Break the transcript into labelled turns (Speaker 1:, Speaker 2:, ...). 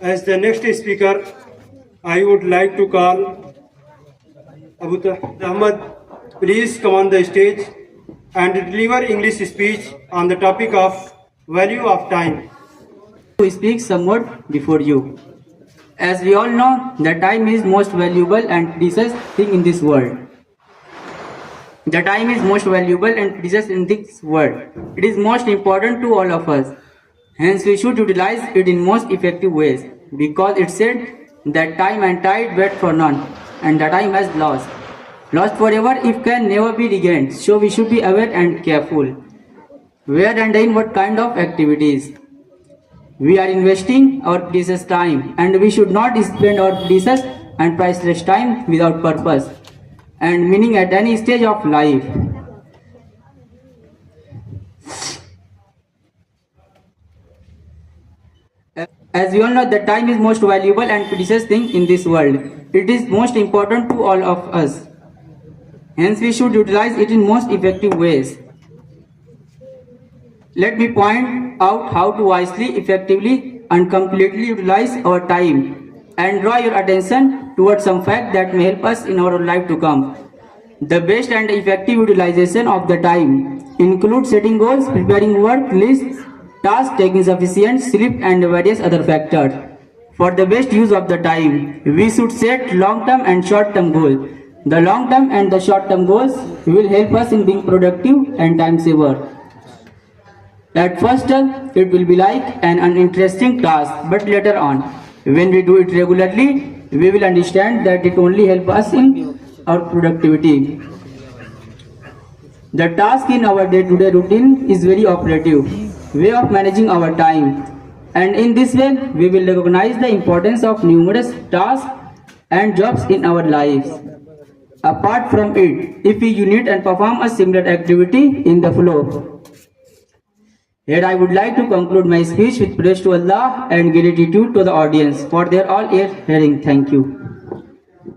Speaker 1: As the next speaker, I would like to call Abu Ahmad. Please come on the stage and deliver English speech on the topic of value of time.
Speaker 2: To speak somewhat before you. As we all know, the time is most valuable and precious thing in this world. The time is most valuable and precious in this world. It is most important to all of us. Hence, we should utilize it in most effective ways, because it said that time and tide wait for none, and the time has lost. Lost forever if can never be regained. So we should be aware and careful. Where and in what kind of activities we are investing our precious time, and we should not spend our precious and priceless time without purpose and meaning at any stage of life. As we all know, the time is most valuable and precious thing in this world. It is most important to all of us. Hence, we should utilize it in most effective ways. Let me point out how to wisely, effectively, and completely utilize our time, and draw your attention towards some fact that may help us in our life to come. The best and effective utilization of the time includes setting goals, preparing work lists, tasks, taking sufficient sleep, and various other factors. For the best use of the time, we should set long-term and short-term goals. The long-term and the short-term goals will help us in being productive and time saver. At first, it will be like an uninteresting task, but later on, when we do it regularly, we will understand that it only helps us in our productivity. The task in our day-to-day routine is very operative way of managing our time, and in this way, we will recognize the importance of numerous tasks and jobs in our lives. Apart from it, if we unite and perform a similar activity in the flow. Here I would like to conclude my speech with praise to Allah and gratitude to the audience for their all ear hearing. Thank you.